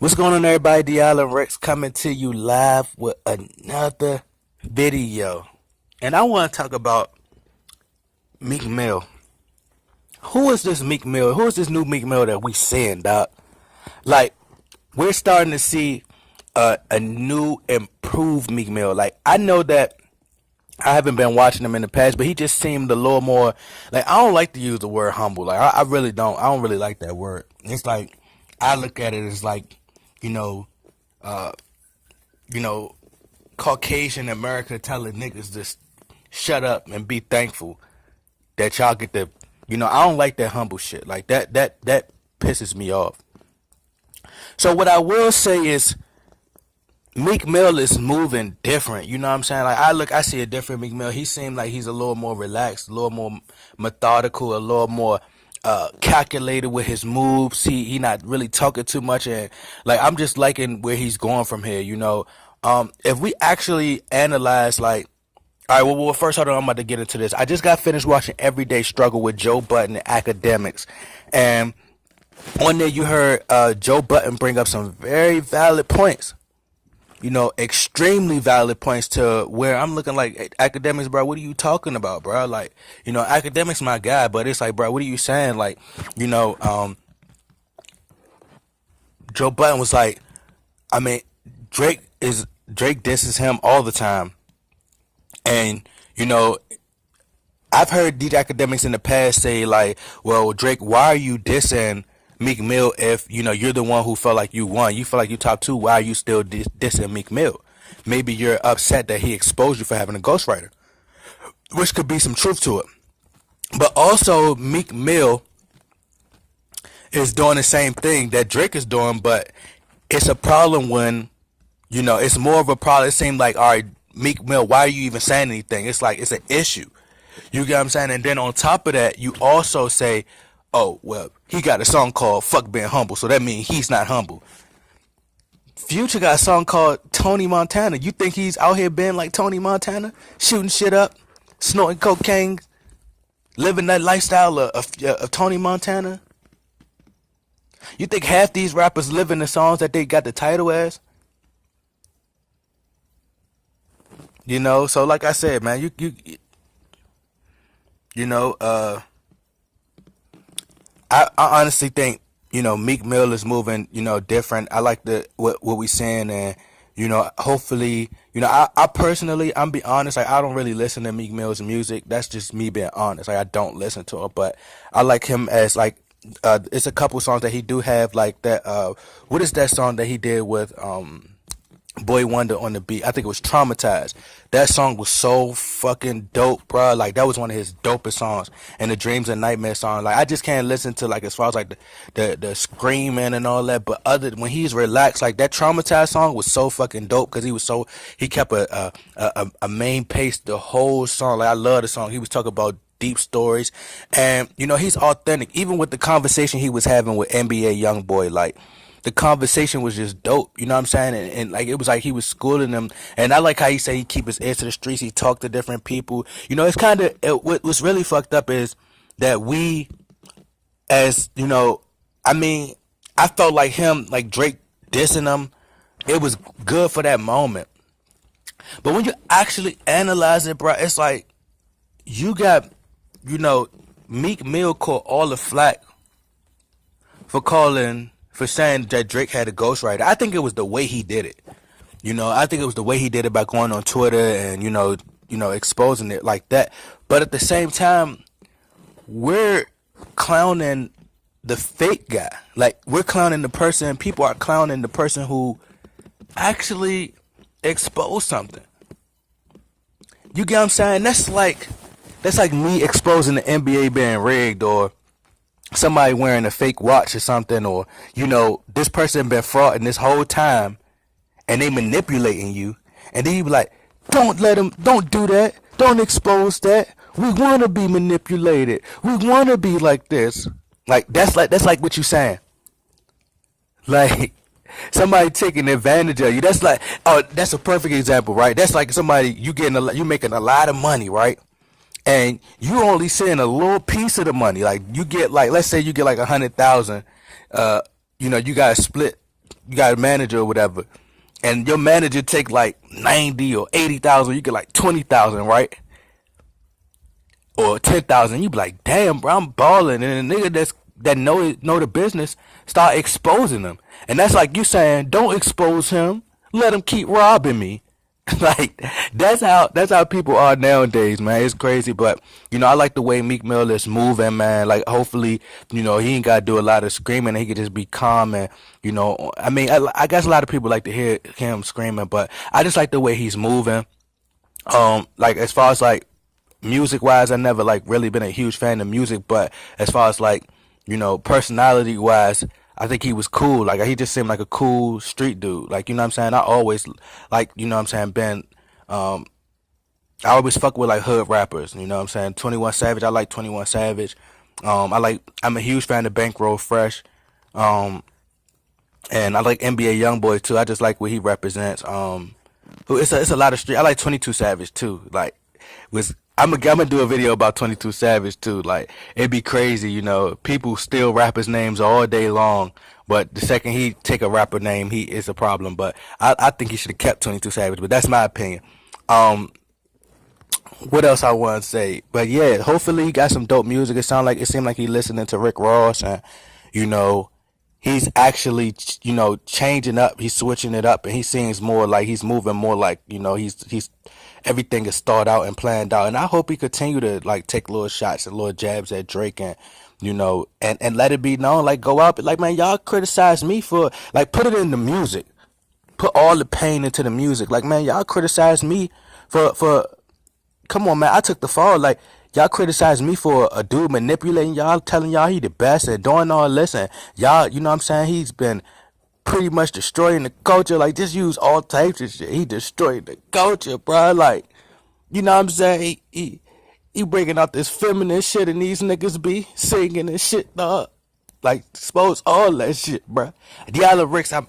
What's going on, everybody? The Island Rex coming to you live with another video. And I want to talk about Meek Mill. Who is this Meek Mill? Who is this new Meek Mill that we seeing, doc? Like, we're starting to see a new, improved Meek Mill. Like, I know that I haven't been watching him in the past, but he just seemed a little more, like, I don't like to use the word humble. Like, I really don't. I don't really like that word. It's like, I look at it as like, you know, uh, you know, Caucasian America telling niggas just shut up and be thankful that y'all get the, I don't like that humble shit. Like that pisses me off. So what I will say is Meek Mill is moving different. You know what I'm saying? Like I see a different Meek Mill. He seemed like he's a little more relaxed, a little more methodical, a little more calculated with his moves. He not really talking too much, and like I'm just liking where he's going from here. If we actually analyze, like, all right, well, first, hold on, I'm about to get into this. I just got finished watching Everyday Struggle with Joe Budden and Akademiks, and on there you heard Joe Budden bring up some very valid points. Extremely valid points to where I'm looking like, hey, Akademiks, bro, what are you talking about, bro? Like, Akademiks my guy, but it's like, bro, what are you saying? Like, Joe Budden was like, I mean, Drake disses him all the time. And, I've heard these Akademiks in the past say like, well, Drake, why are you dissing Meek Mill if you're the one who felt like you won? You feel like you top two. Why are you still dissing Meek Mill? Maybe you're upset that he exposed you for having a ghostwriter, which could be some truth to it. But also Meek Mill is doing the same thing that Drake is doing, but it's a problem when it's more of a problem. It seemed like, all right, Meek Mill, why are you even saying anything? It's like it's an issue. You get what I'm saying? And then on top of that, you also say, oh, well, he got a song called Fuck Being Humble, so that means he's not humble. Future got a song called Tony Montana. You think he's out here being like Tony Montana? Shooting shit up, snorting cocaine, living that lifestyle of Tony Montana? You think half these rappers live in the songs that they got the title as? So like I said, man, I honestly think, Meek Mill is moving, different. I like what we saying, and hopefully, I personally, I'm be honest, like I don't really listen to Meek Mill's music. That's just me being honest. Like I don't listen to him, but I like him as like it's a couple songs that he do have, like that what is that song that he did with Boy Wonder on the beat? I think it was Traumatized. That song was so fucking dope, bro. Like that was one of his dopest songs. And the Dreams and Nightmare song, like I just can't listen to, like, as far as like the screaming and all that. But when he's relaxed, like that Traumatized song was so fucking dope because he kept a main pace the whole song. Like I love the song. He was talking about deep stories, and he's authentic. Even with the conversation he was having with NBA YoungBoy, like the conversation was just dope, you know what I'm saying? And like it was like he was schooling them, and I like how he said he keep his ear to the streets. He talked to different people. It's kind of what's really fucked up is that we, as I mean, I felt like him, like Drake dissing him, it was good for that moment. But when you actually analyze it, bro, it's like you got Meek Mill caught all the flack for saying that Drake had a ghostwriter. I think it was the way he did it. I think it was the way he did it by going on Twitter and exposing it like that. But at the same time, we're clowning the fake guy. Like we're clowning the person. People are clowning the person who actually exposed something. You get what I'm saying? That's like me exposing the NBA being rigged, or somebody wearing a fake watch or something, or this person been frauding this whole time and they manipulating you, and then you be like, don't do that, don't expose that, we want to be manipulated, we want to be like this. Like that's like what you saying, like somebody taking advantage of you. That's like, oh, that's a perfect example, right? That's like somebody, you making a lot of money, right? And you only seeing a little piece of the money. Like you get, like, let's say you get like 100,000. You gotta split you got a manager or whatever, and your manager take like 90 or 80,000, you get like 20,000, right? Or 10,000, you be like, damn, bro, I'm balling, and the nigga that know the business start exposing them, and that's like you saying, don't expose him, let him keep robbing me. Like that's how people are nowadays, man. It's crazy, but I like the way Meek Mill is moving, man. Like hopefully, he ain't gotta do a lot of screaming. And he could just be calm and I mean, I guess a lot of people like to hear him screaming, but I just like the way he's moving. Like as far as like music wise, I never like really been a huge fan of music, but as far as like personality wise, I think he was cool. Like he just seemed like a cool street dude. Like what I'm saying. I always like what I'm saying. Been I always fuck with like hood rappers. What I'm saying. 21 Savage. I like 21 Savage. I'm a huge fan of Bankroll Fresh. And I like NBA YoungBoy too. I just like what he represents. It's a lot of street. I like 22 Savage too. Like was I'm gonna do a video about 22 Savage too. Like it'd be crazy, people steal rappers' names all day long, but the second he take a rapper name, he is a problem. But I think he should have kept 22 Savage. But that's my opinion. What else I want to say? But yeah, hopefully he got some dope music. It seemed like he listening to Rick Ross, and you know he's actually changing up. He's switching it up, and he seems more like he's moving more like he's everything is thought out and planned out. And I hope he continue to like take little shots and little jabs at Drake, and and let it be known, like go out, like, man, y'all criticize me for, like, put it in the music, put all the pain into the music. Like, man, y'all criticize me for come on, man, I took the fall. Like, y'all criticize me for a dude manipulating y'all, telling y'all he the best and doing all this, and y'all, what I'm saying, he's been pretty much destroying the culture. Like, just use all types of shit. He destroyed the culture, bro. Like, what I'm saying, he bringing out this feminine shit, and these niggas be singing and shit, dog. Like, expose all that shit, bro. Y'all Ricks, I'm